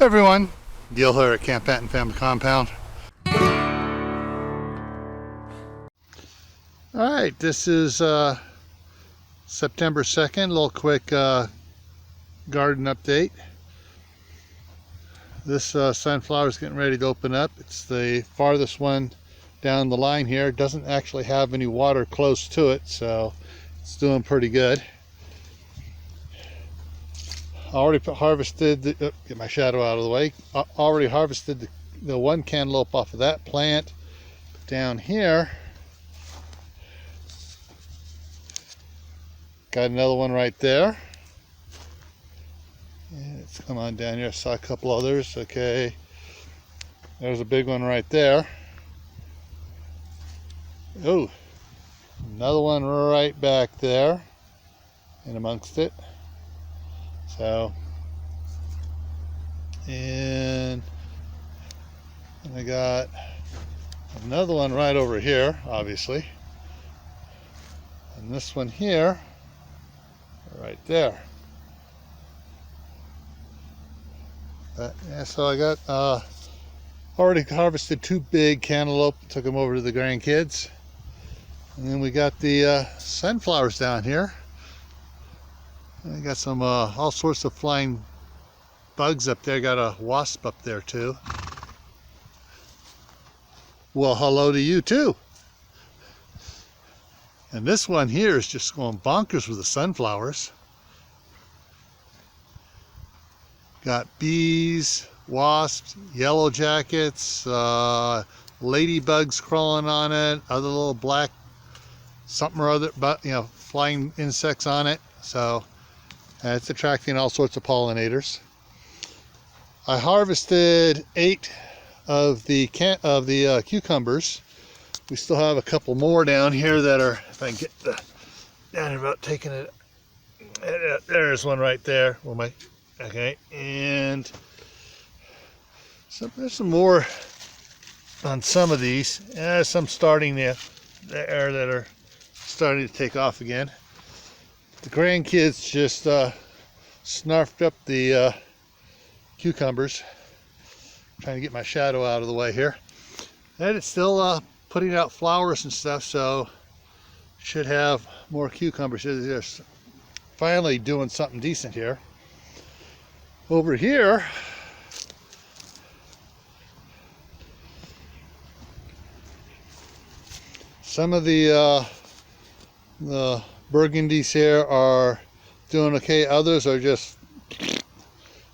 Hey everyone, Gil here at Camp Patton Family Compound. Alright, this is September 2nd, a little quick garden update. This sunflower is getting ready to open up. It's the farthest one down the line here. It doesn't actually have any water close to it, so it's doing pretty good. Already harvested, get my shadow out of the way, already harvested the one cantaloupe off of that plant. Down here, got another one right there. And let's come on down here, I saw a couple others, okay. There's a big one right there. Oh, another one right back there and amongst it. So, and I got another one right over here, obviously, and this one here, right there. Yeah, so I got already harvested two big cantaloupe, took them over to the grandkids, and then we got the sunflowers down here. I got some all sorts of flying bugs up there. Got a wasp up there too. Well, hello to you too. And this one here is just going bonkers with the sunflowers. Got bees, wasps, yellow jackets, ladybugs crawling on it, other little black something or other, but you know, flying insects on it. So it's attracting all sorts of pollinators. I harvested 8 of the cucumbers. We still have a couple more down here that are, if I can get down here about taking it. There's one right there. Okay, and so there's some more on some of these. Some starting there that are starting to take off again. The grandkids just snarfed up the cucumbers. Trying to get my shadow out of the way here. And it's still putting out flowers and stuff, so should have more cucumbers. They're finally doing something decent here. Over here, some of the burgundies here are doing okay. Others are just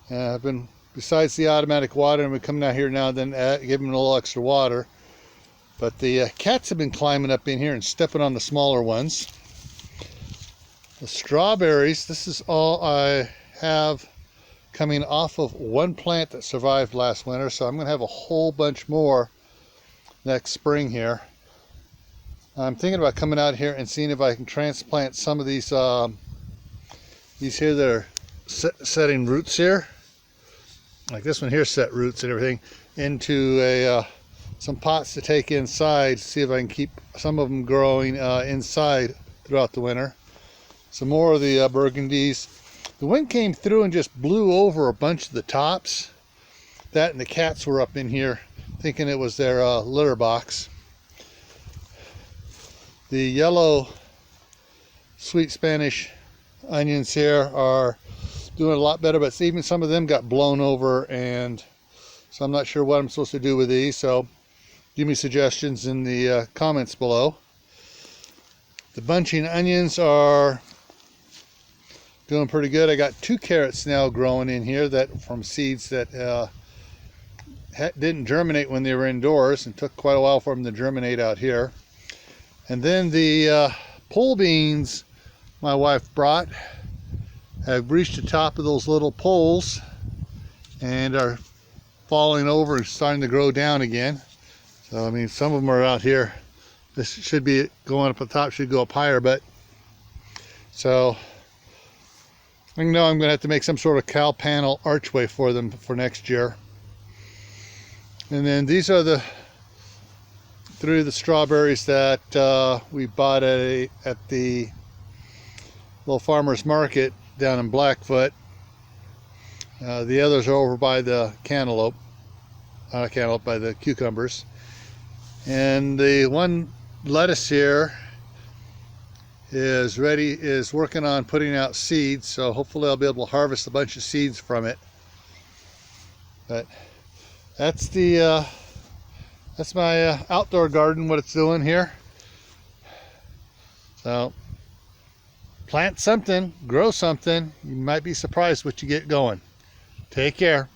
have been, besides the automatic water, and we come down here now and then give them a little extra water. But the cats have been climbing up in here and stepping on the smaller ones. The strawberries, this is all I have coming off of one plant that survived last winter, so I'm going to have a whole bunch more next spring here. I'm thinking about coming out here and seeing if I can transplant some of these here that are setting roots here, like this one here set roots and everything, into some pots to take inside, see if I can keep some of them growing inside throughout the winter. Some more of the burgundies. The wind came through and just blew over a bunch of the tops. That and the cats were up in here thinking it was their litter box. The yellow sweet Spanish onions here are doing a lot better, but even some of them got blown over, and so I'm not sure what I'm supposed to do with these, so give me suggestions in the comments below. The bunching onions are doing pretty good. I got 2 carrots now growing in here that from seeds that didn't germinate when they were indoors, and took quite a while for them to germinate out here. And then the pole beans my wife brought have reached the top of those little poles and are falling over and starting to grow down again. So I mean, some of them are out here. This should be going up the top, should go up higher, but so I know I'm going to have to make some sort of cow panel archway for them for next year. And then these are the 3 of the strawberries that we bought at the little farmer's market down in Blackfoot. The others are over by the cantaloupe, not cantaloupe, by the cucumbers. And the one lettuce here is working on putting out seeds, so hopefully I'll be able to harvest a bunch of seeds from it. But that's my outdoor garden, what it's doing here. So plant something, grow something. You might be surprised what you get going. Take care.